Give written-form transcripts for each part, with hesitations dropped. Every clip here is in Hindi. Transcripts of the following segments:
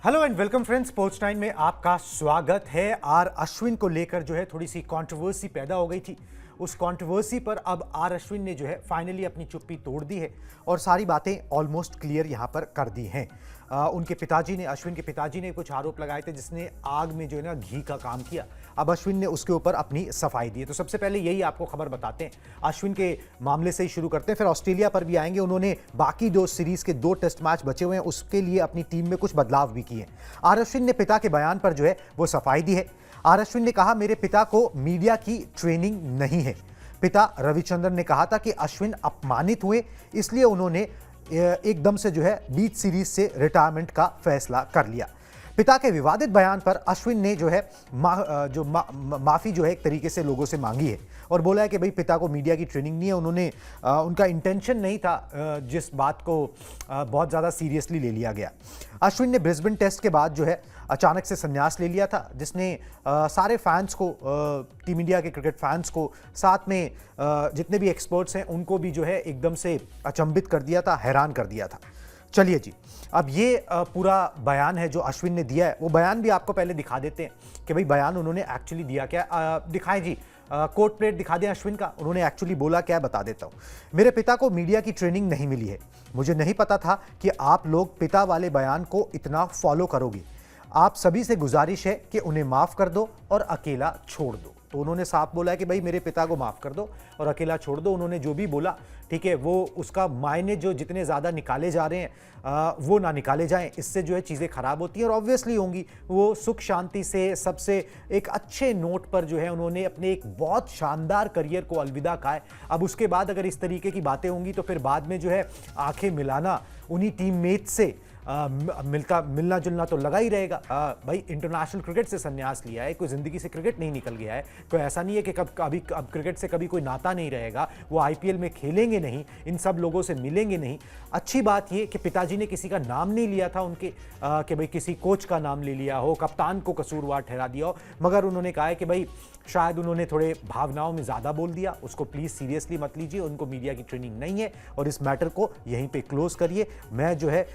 Hello and welcome friends, sports time में आपका स्वागत है। आर अश्विन को लेकर जो है थोड़ी सी कंट्रोवर्सी पैदा हो गई थी। उस कंट्रोवर्सी पर अब आर अश्विन ने जो है फाइनली अपनी चुप्पी तोड़ दी है और सारी बातें ऑलमोस्ट क्लियर यहां पर कर दी हैं। उनके पिताजी ने, अश्विन के पिताजी ने कुछ आरोप लगाए थे जिसने आग में जो है ना घी का काम किया। अब अश्विन ने उसके ऊपर अपनी सफाई दी है। तो सबसे पहले यही आपको खबर बताते हैं, अश्विन के मामले से ही शुरू करते हैं, फिर ऑस्ट्रेलिया पर भी आएंगे। उन्होंने बाकी जो सीरीज के 2 टेस्ट मैच बचे हुए हैं उसके लिए अपनी टीम में कुछ बदलाव भी किए। आर अश्विन ने पिता के बयान पर जो है वो सफाई दी है। आर अश्विन ने कहा, मेरे पिता को मीडिया की ट्रेनिंग नहीं है। पिता रविचंद्रन ने कहा था कि अश्विन अपमानित हुए, इसलिए उन्होंने एकदम से जो है बीच सीरीज से रिटायरमेंट का फैसला कर लिया। पिता के विवादित बयान पर अश्विन ने जो है माफी जो है एक तरीके से लोगों से मांगी है और बोला है कि भाई पिता को मीडिया की ट्रेनिंग नहीं है, उन्होंने उनका इंटेंशन नहीं था, जिस बात को बहुत ज़्यादा सीरियसली ले लिया गया। अश्विन ने ब्रिस्बेन टेस्ट के बाद जो है अचानक से संन्यास ले लिया था, जिसने सारे फैंस को, टीम इंडिया के क्रिकेट फैंस को, साथ में जितने भी एक्सपर्ट्स हैं उनको भी जो है एकदम से अचंभित कर दिया था, हैरान कर दिया था। चलिए जी, अब ये पूरा बयान है जो अश्विन ने दिया है, वो बयान भी आपको पहले दिखा देते हैं कि भाई बयान उन्होंने एक्चुअली दिया क्या। दिखाएं जी, कोट प्लेट दिखा दें अश्विन का। उन्होंने एक्चुअली बोला क्या, बता देता हूं। मेरे पिता को मीडिया की ट्रेनिंग नहीं मिली है। मुझे नहीं पता था कि आप लोग पिता वाले बयान को इतना फॉलो करोगे। आप सभी से गुजारिश है कि उन्हें माफ कर दो और अकेला छोड़ दो। तो उन्होंने साफ बोला है कि भाई मेरे पिता को माफ कर दो और अकेला छोड़ दो। उन्होंने जो भी बोला, ठीक है, वो उसका मायने जो जितने ज़्यादा निकाले जा रहे हैं वो ना निकाले जाएं। इससे जो है चीज़ें ख़राब होती हैं और ऑब्वियसली होंगी। वो सुख शांति से सबसे एक अच्छे नोट पर जो है उन्होंने अपने एक बहुत शानदार करियर को अलविदा कहा है। अब उसके बाद अगर इस तरीके की बातें होंगी तो फिर बाद में जो है आंखें मिलाना उन्हीं टीममेट से मिलना जुलना तो लगा ही रहेगा। भाई इंटरनेशनल क्रिकेट से संन्यास लिया है, कोई ज़िंदगी से क्रिकेट नहीं निकल गया है। कोई ऐसा नहीं है कि अब क्रिकेट से कभी कोई नाता नहीं रहेगा। वो आईपीएल में खेलेंगे नहीं, इन सब लोगों से मिलेंगे नहीं। अच्छी बात ये कि पिताजी ने किसी का नाम नहीं लिया था उनके, कि भाई किसी कोच का नाम ले लिया हो, कप्तान को कसूरवार ठहरा दिया हो, मगर उन्होंने कहा है कि भाई शायद उन्होंने थोड़े भावनाओं में ज़्यादा बोल दिया, उसको प्लीज़ सीरियसली मत लीजिए। उनको मीडिया की ट्रेनिंग नहीं है और इस मैटर को यहीं पे क्लोज करिए। मैं जो है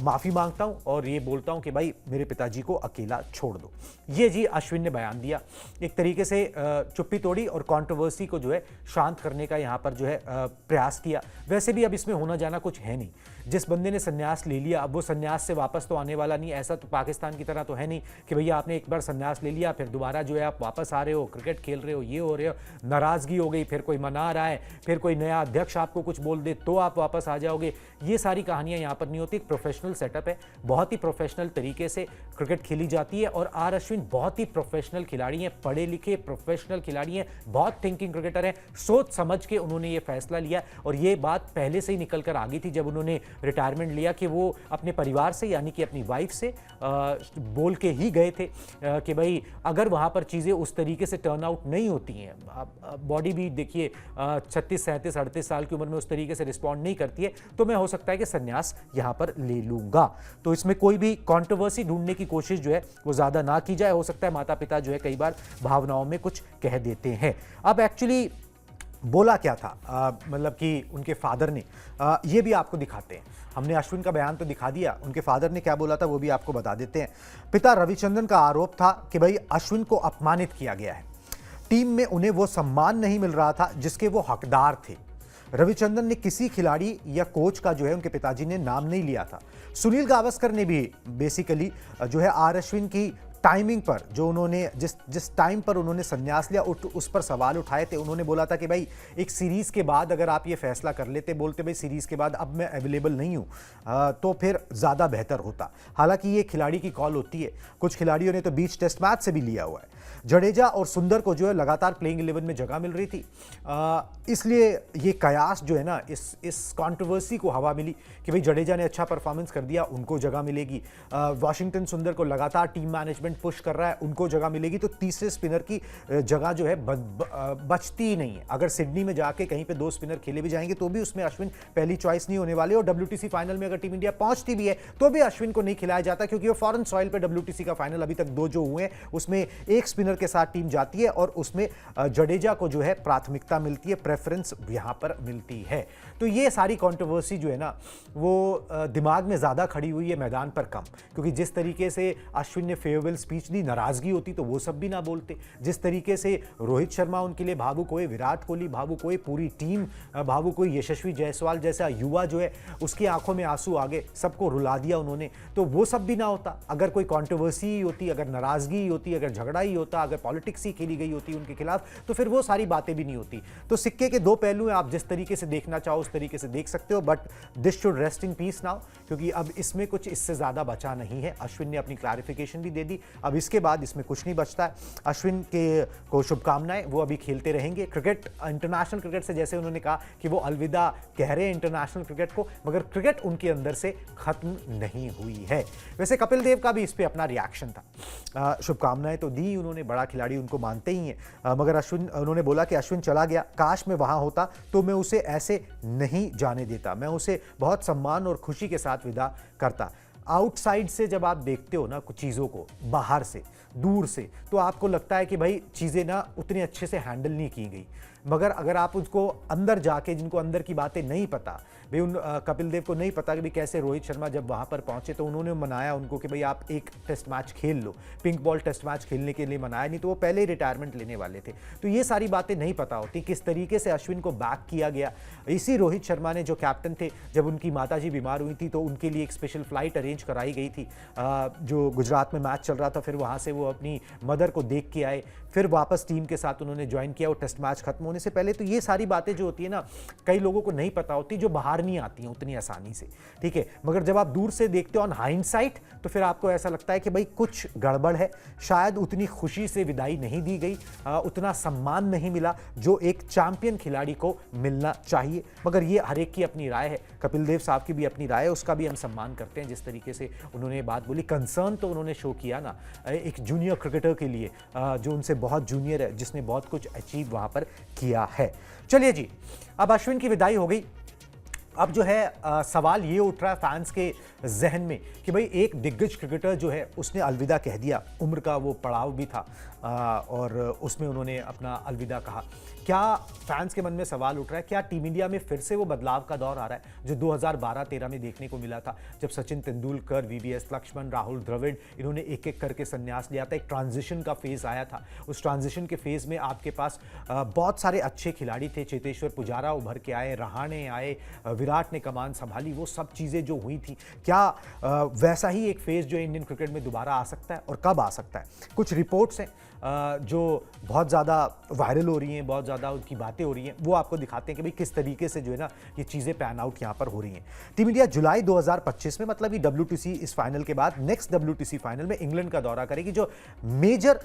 माफ़ी मांगता हूं और ये बोलता हूं कि भाई मेरे पिताजी को अकेला छोड़ दो। ये जी अश्विन ने बयान दिया, एक तरीके से चुप्पी तोड़ी और कंट्रोवर्सी को जो है शांत करने का यहाँ पर जो है प्रयास किया। वैसे भी अब इसमें होना जाना कुछ है नहीं। जिस बंदे ने संन्यास ले लिया, अब वो संन्यास से वापस तो आने वाला नहीं। ऐसा तो पाकिस्तान की तरह तो है नहीं कि भैया आपने एक बार संन्यास ले लिया फिर दोबारा जो है आप वापस आ रहे हो, क्रिकेट खेल रहे हो, ये हो रहे हो, नाराज़गी हो गई, फिर कोई मना रहा है, फिर कोई नया अध्यक्ष आपको कुछ बोल दे तो आप वापस आ जाओगे। ये सारी कहानियां यहाँ पर नहीं होती। एक प्रोफेशनल सेटअप है, बहुत ही प्रोफेशनल तरीके से क्रिकेट खेली जाती है और आर अश्विन बहुत ही प्रोफेशनल खिलाड़ी हैं, पढ़े लिखे प्रोफेशनल खिलाड़ी हैं, बहुत थिंकिंग क्रिकेटर हैं। सोच समझ के उन्होंने ये फैसला लिया और ये बात पहले से ही निकल कर आ गई थी जब उन्होंने रिटायरमेंट लिया कि वो अपने परिवार से, यानी कि अपनी वाइफ से बोल के ही गए थे कि भाई अगर वहाँ पर चीज़ें उस तरीके से टर्न आउट नहीं होती हैं, बॉडी भी देखिए 36, 37, 38 साल की उम्र में उस तरीके से रिस्पॉन्ड नहीं करती है, तो मैं हो सकता है कि संन्यास यहाँ पर ले लूँगा। तो इसमें कोई भी कंट्रोवर्सी ढूंढने की कोशिश जो है वो ज़्यादा ना की जाए। हो सकता है माता पिता जो है कई बार भावनाओं में कुछ कह देते हैं। अब एक्चुअली बोला क्या था, मतलब कि उनके फादर ने, ये भी आपको दिखाते हैं। हमने अश्विन का बयान तो दिखा दिया, उनके फादर ने क्या बोला था वो भी आपको बता देते हैं। पिता रविचंद्रन का आरोप था कि भाई अश्विन को अपमानित किया गया है, टीम में उन्हें वो सम्मान नहीं मिल रहा था जिसके वो हकदार थे। रविचंद्रन ने किसी खिलाड़ी या कोच का जो है उनके पिताजी ने नाम नहीं लिया था। सुनील गावस्कर ने भी बेसिकली जो है आर अश्विन की टाइमिंग पर, जो उन्होंने जिस टाइम पर उन्होंने संन्यास लिया उस पर सवाल उठाए थे। उन्होंने बोला था कि भाई एक सीरीज़ के बाद अगर आप ये फैसला कर लेते, बोलते भाई सीरीज़ के बाद अब मैं अवेलेबल नहीं हूँ, तो फिर ज़्यादा बेहतर होता। हालांकि ये खिलाड़ी की कॉल होती है, कुछ खिलाड़ियों ने तो बीच टेस्ट मैच से भी लिया हुआ है। जडेजा और सुंदर को जो है लगातार प्लेइंग 11 में जगह मिल रही थी, इसलिए ये कयास जो है ना, इस कंट्रोवर्सी को हवा मिली कि भाई जडेजा ने अच्छा परफॉर्मेंस कर दिया, उनको जगह मिलेगी। वाशिंगटन सुंदर को लगातार टीम मैनेजमेंट बैट्समैन पुश कर रहा है उनको जगह मिलेगी, तो तीसरे स्पिनर की जगह जो है बचती ही नहीं है। अगर सिडनी में जाके कहीं पे 2 स्पिनर खेले भी जाएंगे तो भी उसमें अश्विन पहली चॉइस नहीं होने वाले, और WTC फाइनल में अगर टीम इंडिया पहुंचती भी है तो भी अश्विन को नहीं खिलाया जाता, क्योंकि वो फॉरेन सॉइल पे WTC का फाइनल अभी तक 2 जो हुए हैं उसमें एक स्पिनर के साथ टीम जाती है और उसमें जडेजा को जो है प्राथमिकता मिलती है, प्रेफरेंस यहां पर मिलती है। तो ये सारी कंट्रोवर्सी जो है ना वो दिमाग में ज्यादा खड़ी हुई है, मैदान पर कम, क्योंकि जिस तरीके से अश्विन ने फेयरवेल स्पीच दी, नाराजगी होती तो वो सब भी ना बोलते। जिस तरीके से रोहित शर्मा उनके लिए भावुक हुए, विराट कोहली भावुक हुए, पूरी टीम भावुक हुई, यशस्वी जायसवाल जैसा युवा जो है उसकी आंखों में आंसू आ गए, सबको रुला दिया उन्होंने, तो वो सब भी ना होता। अगर कोई कंट्रोवर्सी ही होती, अगर नाराजगी ही होती, अगर झगड़ा ही होता, अगर पॉलिटिक्स ही खेली गई होती उनके खिलाफ, तो फिर वो सारी बातें भी नहीं होती। तो सिक्के के 2 पहलू हैं, आप जिस तरीके से देखना चाहो उस तरीके से देख सकते हो, but this should rest in peace now, क्योंकि अब इसमें कुछ इससे ज्यादा बचा नहीं है। अश्विन ने अपनी क्लैरिफिकेशन भी दे दी, अब इसके बाद इसमें कुछ नहीं बचता है। अश्विन के को शुभकामनाएं, वो अभी खेलते रहेंगे क्रिकेट, इंटरनेशनल क्रिकेट से, जैसे उन्होंने कहा कि वो अलविदा कह रहे हैं इंटरनेशनल क्रिकेट को, मगर क्रिकेट उनके अंदर से खत्म नहीं हुई है। वैसे कपिल देव का भी इस पे अपना रिएक्शन था, शुभकामनाएं तो दी उन्होंने, बड़ा खिलाड़ी उनको मानते ही हैं, मगर अश्विन, उन्होंने बोला कि अश्विन चला गया, काश मैं वहां होता तो मैं उसे ऐसे नहीं जाने देता, मैं उसे बहुत सम्मान और खुशी के साथ विदा करता। आउटसाइड से जब आप देखते हो ना कुछ चीज़ों को, बाहर से, दूर से, तो आपको लगता है कि भाई चीज़ें ना उतने अच्छे से हैंडल नहीं की गई, मगर अगर आप उसको अंदर जाके, जिनको अंदर की बातें नहीं पता, भाई उन कपिल देव को नहीं पता कि भाई कैसे रोहित शर्मा जब वहाँ पर पहुँचे तो उन्होंने मनाया उनको कि भाई आप एक टेस्ट मैच खेल लो, पिंक बॉल टेस्ट मैच खेलने के लिए मनाया, नहीं तो वो पहले ही रिटायरमेंट लेने वाले थे। तो ये सारी बातें नहीं पता होती, किस तरीके से अश्विन को बैक किया गया। इसी रोहित शर्मा ने, जो कैप्टन थे, जब उनकी माताजी बीमार हुई थी तो उनके लिए एक स्पेशल फ्लाइट अरेंज कराई गई थी, जो गुजरात में मैच चल रहा था, फिर वहाँ से वो अपनी मदर को देख के आए, फिर वापस टीम के साथ उन्होंने ज्वाइन किया, वो टेस्ट मैच खत्म होने से पहले। तो ये सारी बातें जो होती है ना, कई लोगों को नहीं पता होती, जो बाहर नहीं आती हैं उतनी आसानी से, ठीक है, मगर जब आप दूर से देखते हो ऑन हाइंडसाइट तो फिर आपको ऐसा लगता है कि भाई कुछ गड़बड़ है, शायद उतनी खुशी से विदाई नहीं दी गई, उतना सम्मान नहीं मिला जो एक चैंपियन खिलाड़ी को मिलना चाहिए। मगर ये हर एक की अपनी राय है, कपिल देव साहब की भी अपनी राय है, उसका भी हम सम्मान करते हैं। जिस तरीके से उन्होंने बात बोली, कंसर्न तो उन्होंने शो किया ना एक जूनियर क्रिकेटर के लिए, जो उनसे बहुत जूनियर है, जिसने बहुत कुछ अचीव वहां पर किया है। चलिए जी, अब अश्विन की विदाई हो गई, अब जो है सवाल ये उठ रहा है फैंस के जहन में कि भाई एक दिग्गज क्रिकेटर जो है उसने अलविदा कह दिया, उम्र का वो पड़ाव भी था, और उसमें उन्होंने अपना अलविदा कहा। क्या फैंस के मन में सवाल उठ रहा है, क्या टीम इंडिया में फिर से वो बदलाव का दौर आ रहा है जो 2012-13 में देखने को मिला था, जब सचिन तेंदुलकर, VVS लक्ष्मण, राहुल द्रविड़, इन्होंने एक एक करके संन्यास लिया था, एक ट्रांजिशन का फेज आया था। उस ट्रांजिशन के फेज में आपके पास बहुत सारे अच्छे खिलाड़ी थे, चेतेश्वर पुजारा उभर के आए, रहाणे आए, विराट ने कमान संभाली, वो सब चीज़ें जो हुई थी, क्या वैसा ही एक फेज जो इंडियन क्रिकेट में दोबारा आ सकता है और कब आ सकता है? कुछ रिपोर्ट्स हैं जो बहुत ज़्यादा वायरल हो रही हैं, बहुत ज़्यादा उनकी बातें हो रही हैं, वो आपको दिखाते हैं कि भाई किस तरीके से जो है ना ये चीज़ें पैन आउट यहाँ पर हो रही हैं। टीम इंडिया जुलाई 2025 में, मतलब ये WTC इस फाइनल के बाद नेक्स्ट WTC फाइनल में इंग्लैंड का दौरा करेगी, जो मेजर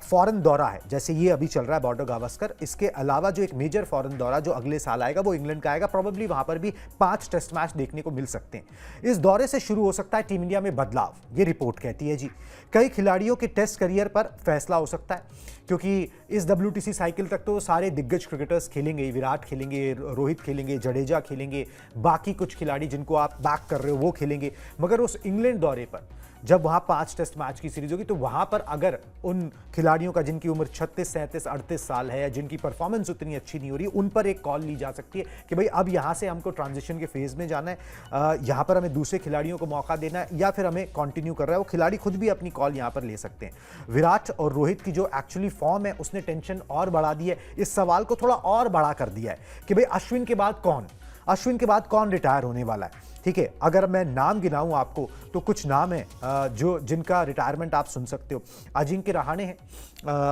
फॉरेन दौरा है, जैसे ये अभी चल रहा है बॉर्डर गावस्कर, इसके अलावा जो एक मेजर फॉरेन दौरा जो अगले साल आएगा वो इंग्लैंड का आएगा। प्रोबेबली वहाँ पर भी 5 टेस्ट मैच देखने को मिल सकते हैं। इस दौरे से शुरू हो सकता है टीम इंडिया में बदलाव, ये रिपोर्ट कहती है जी। कई खिलाड़ियों के टेस्ट करियर पर फैसला हो सकता है, क्योंकि इस WTC साइकिल तक तो सारे दिग्गज क्रिकेटर्स खेलेंगे, विराट खेलेंगे, रोहित खेलेंगे, जडेजा खेलेंगे, बाकी कुछ खिलाड़ी जिनको आप बैक कर रहे हो वो खेलेंगे, मगर उस इंग्लैंड दौरे पर जब वहाँ 5 टेस्ट मैच की सीरीज होगी तो वहाँ पर अगर उन खिलाड़ियों का जिनकी उम्र 36, 37, 38 साल है या जिनकी परफॉर्मेंस उतनी अच्छी नहीं हो रही, उन पर एक कॉल ली जा सकती है कि भाई अब यहाँ से हमको ट्रांजिशन के फेज में जाना है, यहाँ पर हमें दूसरे खिलाड़ियों को मौका देना है या फिर हमें कंटिन्यू कर रहा है। वो खिलाड़ी खुद भी अपनी कॉल यहाँ पर ले सकते हैं। विराट और रोहित की जो एक्चुअली फॉर्म है उसने टेंशन और बढ़ा दी है, इस सवाल को थोड़ा और बड़ा कर दिया है कि भाई अश्विन के बाद कौन रिटायर होने वाला है। ठीक है, अगर मैं नाम गिनाऊं आपको तो कुछ नाम है जो जिनका रिटायरमेंट आप सुन सकते हो। अजिंक्य रहाणे हैं,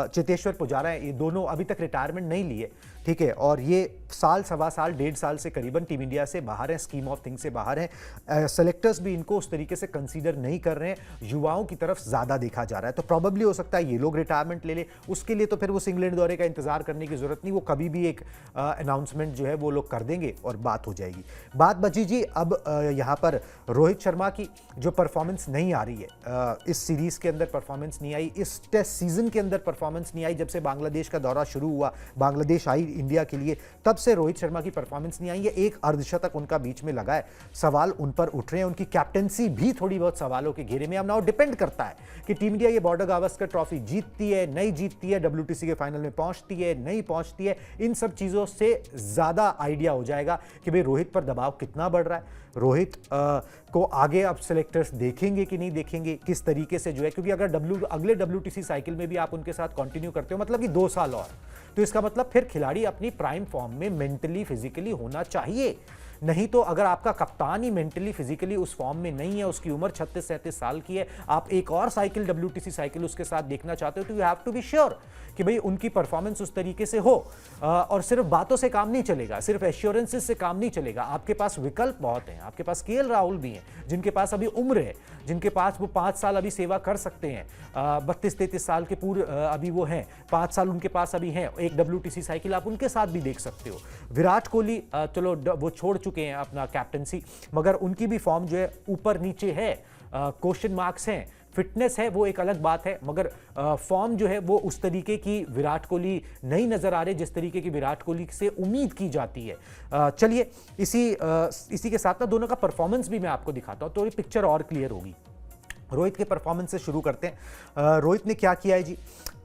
चेतेश्वर पुजारा है, ये दोनों अभी तक रिटायरमेंट नहीं लिए, ठीक है, और ये साल, सवा साल, 1.5 साल से करीबन टीम इंडिया से बाहर है, स्कीम ऑफ थिंग्स से बाहर है। सेलेक्टर्स भी इनको उस तरीके से कंसीडर नहीं कर रहे हैं, युवाओं की तरफ ज़्यादा देखा जा रहा है। तो प्रॉबेबली हो सकता है ये लोग रिटायरमेंट ले ले, उसके लिए तो फिर उस इंग्लैंड दौरे का इंतजार करने की जरूरत नहीं, वो कभी भी एक अनाउंसमेंट जो है वो लोग कर देंगे और बात हो जाएगी। बात बची जी अब यहाँ पर रोहित शर्मा की जो परफॉर्मेंस नहीं आ रही है, इस सीरीज़ के अंदर परफॉर्मेंस नहीं आई, इस टेस्ट सीजन के अंदर परफॉर्मेंस नहीं आई। जब से बांग्लादेश का दौरा शुरू हुआ, बांग्लादेश आई इंडिया के लिए, तब से रोहित शर्मा की परफॉर्मेंस नहीं आई है। एक अर्धशतक उनका बीच में लगा है, सवाल उन पर उठ रहे हैं। उनकी कैप्टनसी भी थोड़ी बहुत सवालों के घेरे में। अब नाउ डिपेंड करता है कि टीम इंडिया ये बॉर्डर गावस्कर ट्रॉफी जीतती है, नहीं जीतती है, WTC के फाइनल में पहुंचती है, नहीं पहुंचती है। इन सब चीज़ों से ज़्यादा आइडिया हो जाएगा कि भाई रोहित पर दबाव कितना बढ़ रहा है, रोहित को आगे अब सेलेक्टर्स देखेंगे कि नहीं देखेंगे, किस तरीके से जो है, क्योंकि अगर अगले WTC साइकिल में भी आप उनके साथ कंटिन्यू करते हो, मतलब कि 2 साल और, तो इसका मतलब फिर खिलाड़ी अपनी प्राइम फॉर्म में मेंटली फिजिकली होना चाहिए। नहीं तो अगर आपका कप्तान ही मेंटली फिजिकली उस फॉर्म में नहीं है, उसकी उम्र 36-37 साल की है, आप एक और साइकिल WTC साइकिल उसके साथ देखना चाहते हो, तो you have to be sure कि भाई उनकी परफॉर्मेंस उस तरीके से हो। और सिर्फ बातों से काम नहीं चलेगा, सिर्फ एश्योरेंसेस से काम नहीं चलेगा। आपके पास विकल्प बहुत हैं, आपके पास KL राहुल भी हैं, जिनके पास अभी उम्र है, जिनके पास वो 5 साल अभी सेवा कर सकते हैं। 32-33 साल के पूर्व अभी वो हैं, 5 साल उनके पास अभी हैं। एक WTC साइकिल आप उनके साथ भी देख सकते हो। विराट कोहली चलो वो छोड़ चुके हैं अपना कैप्टनसी, मगर उनकी भी फॉर्म जो है ऊपर नीचे है, क्वेश्चन मार्क्स हैं। फिटनेस है वो एक अलग बात है, मगर फॉर्म जो है वो उस तरीके की विराट कोहली नहीं नजर आ रहे जिस तरीके की विराट कोहली से उम्मीद की जाती है। चलिए इसी के साथ ना दोनों का परफॉर्मेंस भी मैं आपको दिखाता हूं, तो ये पिक्चर और क्लियर होगी। रोहित के परफॉर्मेंस से शुरू करते हैं। रोहित ने क्या किया है जी,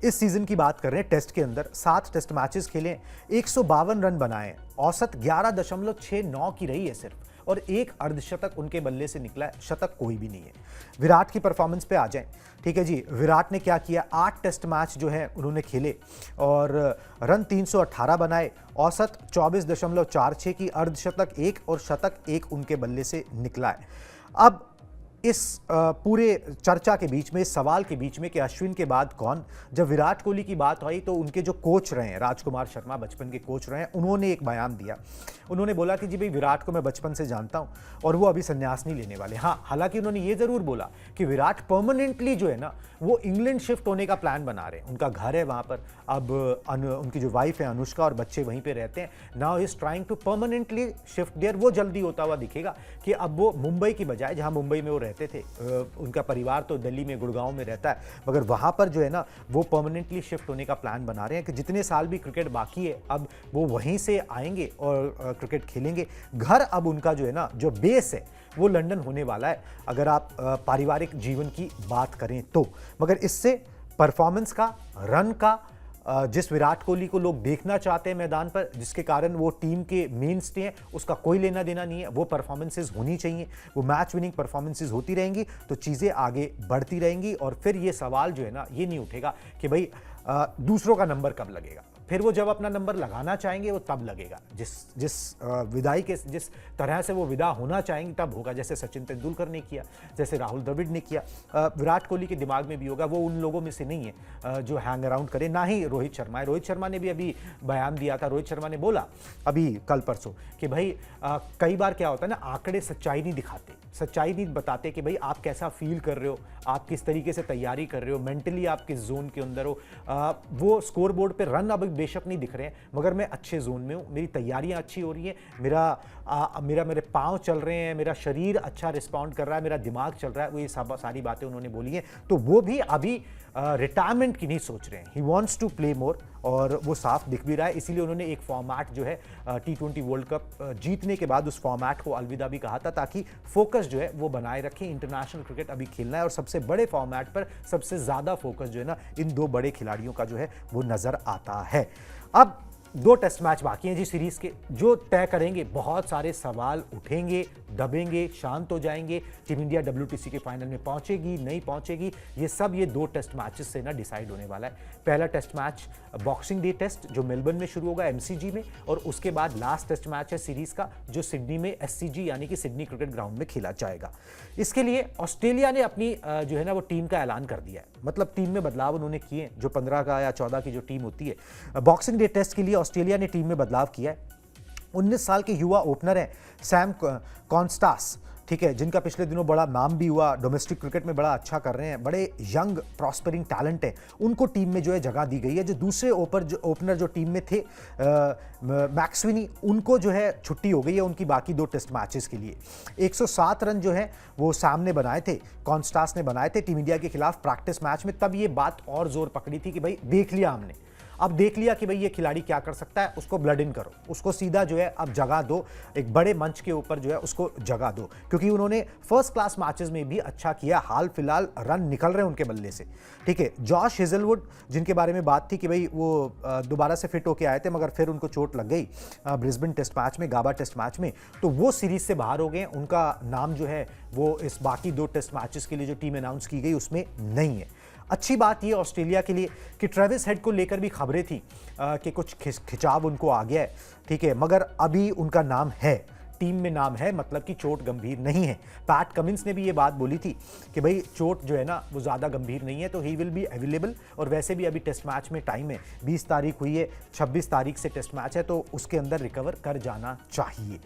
इस सीजन की बात कर रहे हैं, टेस्ट के अंदर 7 टेस्ट मैचेस खेले, 152 रन बनाए, औसत 11.69 की रही है सिर्फ, और एक अर्धशतक उनके बल्ले से निकला है, शतक कोई भी नहीं है। विराट की परफॉर्मेंस पे आ जाएं, ठीक है जी। विराट ने क्या किया, 8 टेस्ट मैच जो है उन्होंने खेले और रन 318 बनाए, औसत 24.46 की, अर्धशतक 1 और शतक 1 उनके बल्ले से निकला है। अब इस पूरे चर्चा के बीच में, इस सवाल के बीच में कि अश्विन के बाद कौन, जब विराट कोहली की बात आई तो उनके जो कोच रहे हैं, राजकुमार शर्मा बचपन के कोच रहे हैं, उन्होंने एक बयान दिया। उन्होंने बोला कि जी भाई विराट को मैं बचपन से जानता हूं और वो अभी संन्यास नहीं लेने वाले। हाँ, हालांकि उन्होंने ये जरूर बोला कि विराट परमानेंटली जो है ना वो इंग्लैंड शिफ्ट होने का प्लान बना रहे हैं। उनका घर है वहां पर, अब उनकी जो वाइफ है अनुष्का और बच्चे वहीं पे रहते हैं। Now is trying to permanently shift there. वो जल्दी होता हुआ दिखेगा कि अब वो मुंबई की बजाय, जहां मुंबई में वो रहते थे, उनका परिवार तो दिल्ली में गुड़गांव में रहता है, मगर वहां पर जो है ना वो परमानेंटली शिफ्ट होने का प्लान बना रहे हैं कि जितने साल भी क्रिकेट बाकी है अब वो वहीं से आएंगे और क्रिकेट खेलेंगे। घर अब उनका जो है ना, जो बेस है वो लंदन होने वाला है, अगर आप पारिवारिक जीवन की बात करें तो। मगर इससे परफॉर्मेंस का, रन का, जिस विराट कोहली को लोग देखना चाहते हैं मैदान पर, जिसके कारण वो टीम के मेन स्टे हैं, उसका कोई लेना देना नहीं है। वो परफॉर्मेंसेज होनी चाहिए, वो मैच विनिंग परफॉर्मेंसेज होती रहेंगी तो चीज़ें आगे बढ़ती रहेंगी। और फिर ये सवाल जो है ना ये नहीं उठेगा कि भाई दूसरों का नंबर कब लगेगा। फिर वो जब अपना नंबर लगाना चाहेंगे वो तब लगेगा, जिस विदाई के जिस तरह से वो विदा होना चाहेंगे तब होगा। जैसे सचिन तेंदुलकर ने किया, जैसे राहुल द्रविड़ ने किया, विराट कोहली के दिमाग में भी होगा। वो उन लोगों में से नहीं है जो हैंग अराउंड करे, ना ही रोहित शर्मा है। रोहित शर्मा ने भी अभी बयान दिया था, रोहित शर्मा ने बोला अभी कल परसों कि भाई कई बार क्या होता है ना, आंकड़े सच्चाई नहीं दिखाते, सच्चाई नहीं बताते कि भाई आप कैसा फील कर रहे हो, आप किस तरीके से तैयारी कर रहे हो, मेंटली आप किस जोन के अंदर हो। वो स्कोर बोर्ड पे रन अब बेशक नहीं दिख रहे हैं, मगर मैं अच्छे जोन में हूँ, मेरी तैयारियां अच्छी हो रही हैं, मेरे पाँव चल रहे हैं, मेरा शरीर अच्छा रिस्पॉन्ड कर रहा है, मेरा दिमाग चल रहा है। वो ये सारी बातें उन्होंने बोली हैं। तो वो भी अभी रिटायरमेंट की नहीं सोच रहे हैं, he wants to play more, और वो साफ दिख भी रहा है। इसीलिए उन्होंने एक फॉर्मेट जो है T20 वर्ल्ड कप जीतने के बाद उस फॉर्मेट को अलविदा भी कहा था, ताकि फोकस जो है वो बनाए रखें। इंटरनेशनल क्रिकेट अभी खेलना है और सबसे बड़े फॉर्मेट पर सबसे ज़्यादा फोकस जो है ना इन 2 बड़े खिलाड़ियों का जो है वो नज़र आता है। अब 2 टेस्ट मैच बाकी हैं जी सीरीज के, जो तय करेंगे। बहुत सारे सवाल उठेंगे, दबेंगे, शांत हो जाएंगे। टीम इंडिया WTC के फाइनल में पहुंचेगी, नहीं पहुंचेगी, ये सब ये 2 टेस्ट मैचेस से ना डिसाइड होने वाला है। पहला test match boxing day test जो मेलबर्न में शुरू होगा MCG में, और उसके बाद लास्ट टेस्ट मैच है सीरीज का जो सिडनी में SCG यानी कि सिडनी क्रिकेट ग्राउंड में खेला जाएगा। इसके लिए ऑस्ट्रेलिया ने अपनी जो है ना वो टीम का ऐलान कर दिया है, मतलब टीम में बदलाव उन्होंने किए, जो 15 का या 14 की जो टीम होती है। बॉक्सिंग डे टेस्ट के लिए ऑस्ट्रेलिया ने टीम में बदलाव किया है। 19 साल के युवा ओपनर हैं सैम कॉन्स्टास, ठीक है, जिनका पिछले दिनों बड़ा नाम भी हुआ, डोमेस्टिक क्रिकेट में बड़ा अच्छा कर रहे हैं, बड़े यंग प्रॉस्परिंग टैलेंट है, उनको टीम में जो है जगह दी गई है। जो दूसरे ओपनर जो टीम में थे मैक्सविनी, उनको जो है छुट्टी हो गई है उनकी बाकी 2 टेस्ट मैचेस के लिए। 107 रन जो है वो सैम ने बनाए थे, कॉन्स्टास ने बनाए थे टीम इंडिया के खिलाफ प्रैक्टिस मैच में। तब ये बात और जोर पकड़ी थी कि भाई देख लिया हमने, अब देख लिया कि भाई ये खिलाड़ी क्या कर सकता है, उसको ब्लड इन करो, उसको सीधा जो है अब जगह दो, एक बड़े मंच के ऊपर जो है उसको जगह दो, क्योंकि उन्होंने फर्स्ट क्लास मैचेस में भी अच्छा किया। हाल फिलहाल रन निकल रहे हैं उनके बल्ले से। ठीक है, जॉश हेजलवुड जिनके बारे में बात थी कि भाई वो दोबारा से फिट होके आए थे, मगर फिर उनको चोट लग गई ब्रिस्बेन टेस्ट मैच में, गाबा टेस्ट मैच में, तो वो सीरीज से बाहर हो गए। उनका नाम जो है वो इस बाकी 2 टेस्ट मैचेस के लिए जो टीम अनाउंस की गई उसमें नहीं है। अच्छी बात ये ऑस्ट्रेलिया के लिए कि ट्रेविस हेड को लेकर भी खबरें थी कि कुछ खिंचाव उनको आ गया है, ठीक है, मगर अभी उनका नाम है, टीम में नाम है, मतलब कि चोट गंभीर नहीं है। पैट कमिंस ने भी ये बात बोली थी कि भाई चोट जो है ना वो ज़्यादा गंभीर नहीं है, तो ही विल बी अवेलेबल। और वैसे भी अभी टेस्ट मैच में टाइम है, 20 तारीख हुई है, 26 तारीख से टेस्ट मैच है, तो उसके अंदर रिकवर कर जाना चाहिए।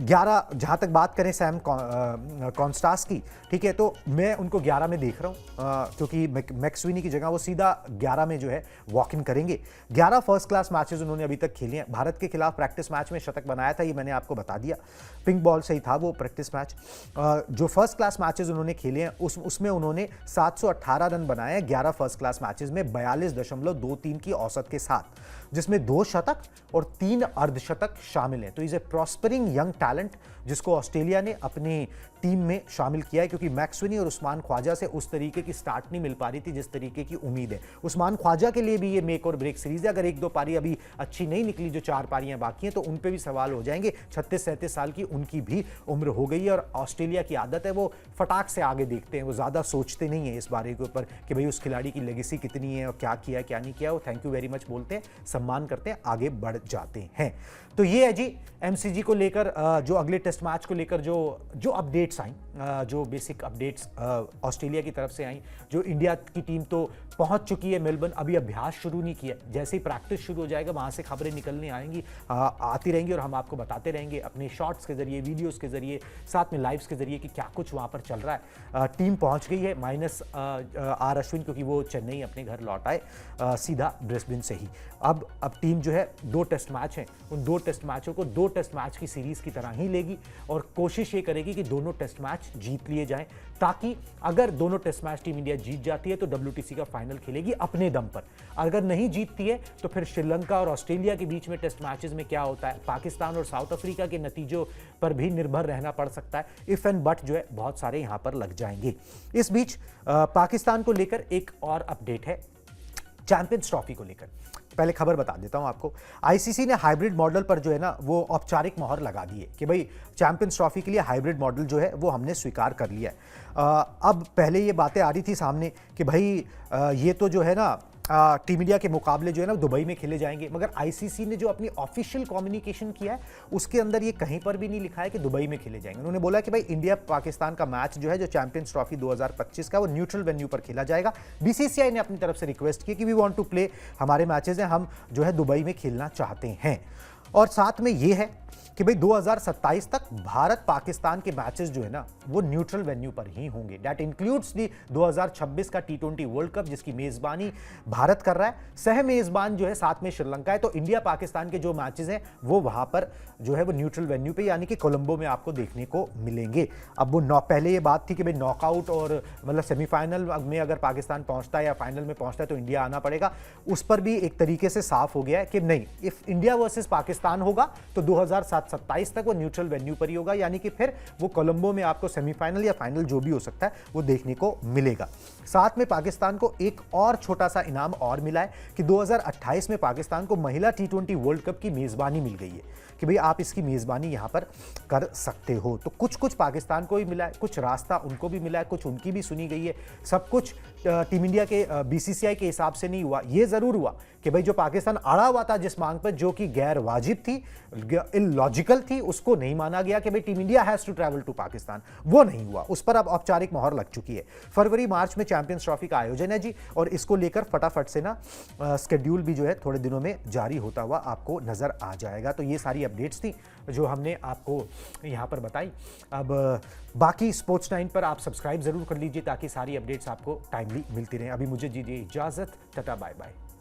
11 जहाँ तक बात करें सैम कॉन्स्टास की, ठीक है, तो मैं उनको 11 में देख रहा हूँ, क्योंकि मैक्सविनी की जगह वो सीधा 11 में जो है वॉक इन करेंगे। 11 फर्स्ट क्लास मैचेस उन्होंने अभी तक खेले हैं। भारत के खिलाफ प्रैक्टिस मैच में शतक बनाया था, ये मैंने आपको बता दिया, पिंक बॉल से ही था वो प्रैक्टिस मैच। जो फर्स्ट क्लास मैचेस उन्होंने खेले हैं उसमें उन्होंने 718 रन बनाए हैं 11 फर्स्ट क्लास मैचेस में 42.23 की औसत के साथ, जिसमें 2 शतक और 3 अर्धशतक शामिल हैं। तो is a prospering young talent जिसको ऑस्ट्रेलिया ने अपनी टीम में शामिल किया है, क्योंकि मैक्सविनी और उस्मान ख्वाजा से उस तरीके की स्टार्ट नहीं मिल पा रही थी जिस तरीके की उम्मीद है। उस्मान ख्वाजा के लिए भी ये मेक और ब्रेक सीरीज है। अगर 1-2 पारी अभी अच्छी नहीं निकली, जो 4 पारियां बाकी हैं, तो उन पे भी सवाल हो जाएंगे। 36-37 साल की उनकी भी उम्र हो गई है, और ऑस्ट्रेलिया की आदत है वो फटाक से आगे देखते हैं, वो ज़्यादा सोचते नहीं है इस बारे के ऊपर कि भाई उस खिलाड़ी की लेगेसी कितनी है और क्या किया क्या नहीं किया। वो थैंक यू वेरी मच बोलते हैं, सम्मान करते हैं, आगे बढ़ जाते हैं। तो ये है जी एमसीजी को लेकर जो अगले टेस्ट मैच को लेकर जो अपडेट्स आई, जो बेसिक अपडेट्स ऑस्ट्रेलिया की तरफ से आई। जो इंडिया की टीम तो पहुंच चुकी है मेलबर्न, अभी अभ्यास शुरू नहीं किया, जैसे ही प्रैक्टिस शुरू हो जाएगा वहां से खबरें निकलने आएंगी, आती रहेंगी, और हम आपको बताते रहेंगे अपने शॉर्ट्स के जरिए, वीडियोस के जरिए, साथ में लाइव्स के जरिए कि क्या कुछ वहां पर चल रहा है। टीम पहुंच गई है माइनस आर अश्विन, क्योंकि वो चेन्नई अपने घर लौट आए सीधा ब्रिस्बेन से ही। अब टीम जो है 2 टेस्ट मैच हैं, उन 2 टेस्ट मैचों को 2 टेस्ट मैच की सीरीज की तरह ही लेगी, और कोशिश ये करेगी कि दोनों टेस्ट मैच जीत लिए जाएं, ताकि अगर दोनों टेस्ट मैच टीम इंडिया जीत जाती है तो WTC का फाइनल खेलेगी अपने दम पर। अगर नहीं जीतती है तो फिर श्रीलंका और ऑस्ट्रेलिया के बीच में टेस्ट मैचेस में क्या होता है, पाकिस्तान और साउथ अफ्रीका के नतीजों पर भी निर्भर रहना पड़ सकता है। इफ एंड बट जो है बहुत सारे यहां पर लग जाएंगे। इस बीच पाकिस्तान को लेकर एक और अपडेट है, चैंपियंस ट्रॉफी को लेकर। पहले खबर बता देता हूं आपको, आईसीसी ने हाइब्रिड मॉडल पर जो है ना वो औपचारिक मोहर लगा दी है कि भाई चैंपियंस ट्रॉफी के लिए हाइब्रिड मॉडल जो है वो हमने स्वीकार कर लिया है। अब पहले ये बातें आ रही थी सामने कि भाई ये तो जो है ना टीम इंडिया के मुकाबले जो है ना दुबई में खेले जाएंगे, मगर आईसीसी ने जो अपनी ऑफिशियल कम्युनिकेशन किया है उसके अंदर ये कहीं पर भी नहीं लिखा है कि दुबई में खेले जाएंगे। उन्होंने बोला कि भाई इंडिया पाकिस्तान का मैच जो है, जो चैंपियंस ट्रॉफी 2025 का, वो न्यूट्रल वेन्यू पर खेला जाएगा। बीसीसीआई ने अपनी तरफ से रिक्वेस्ट की कि वी वांट टू प्ले, हमारे मैचेस हैं, हम जो है दुबई में खेलना चाहते हैं। और साथ में ये है कि भाई 2027 तक भारत पाकिस्तान के मैचेस जो है ना वो न्यूट्रल वेन्यू पर ही होंगे। दैट इंक्लूड्स दी 2026 का T20 वर्ल्ड कप, जिसकी मेजबानी भारत कर रहा है। सह मेजबान जो है साथ में श्रीलंका है। तो इंडिया पाकिस्तान के जो मैचेस हैं वो वहां पर जो है वो न्यूट्रल वेन्यू पे, यानी कि कोलंबो में आपको देखने को मिलेंगे। अब वो पहले ये बात थी कि भाई नॉकआउट और मतलब सेमीफाइनल में अगर पाकिस्तान पहुंचता है या फाइनल में पहुंचता है तो इंडिया आना पड़ेगा। उस पर भी एक तरीके से साफ हो गया है कि नहीं, इफ इंडिया वर्सेस पाकिस्तान होगा तो 2027 तक वो न्यूट्रल वेन्यू पर ही होगा, यानी कि फिर वो कोलंबो में आपको सेमीफाइनल या फाइनल जो भी हो सकता है वो देखने को मिलेगा। साथ में पाकिस्तान को एक और छोटा सा इनाम और मिला है कि 2028 में पाकिस्तान को महिला T20 वर्ल्ड कप की मेजबानी मिल गई है कि भाई आप इसकी मेजबानी यहां पर कर सकते हो। तो कुछ कुछ पाकिस्तान को भी मिला है, कुछ रास्ता उनको भी मिला है, कुछ उनकी भी सुनी गई है। सब कुछ टीम इंडिया के बीसीसीआई के हिसाब से नहीं हुआ। ये जरूर हुआ कि भाई जो पाकिस्तान अड़ा हुआ था जिस मांग पर, जो कि गैर वाजिब थी, इलॉजिकल थी, उसको नहीं माना गया कि भाई team India has to travel to Pakistan, वो नहीं हुआ। उस पर अब औपचारिक मोहर लग चुकी है। फरवरी मार्च में चैंपियंस ट्रॉफी का आयोजन है जी, और इसको लेकर फटाफट से ना स्केड्यूल भी जो है थोड़े दिनों में जारी होता हुआ आपको नजर आ जाएगा। तो ये सारी अपडेट्स थी जो हमने आपको यहाँ पर बताई। अब बाकी स्पोर्ट्स 9 पर आप सब्सक्राइब जरूर कर लीजिए ताकि सारी अपडेट्स आपको टाइमली मिलती रहें। अभी मुझे दीजिए इजाजत, टाटा बाय बाय।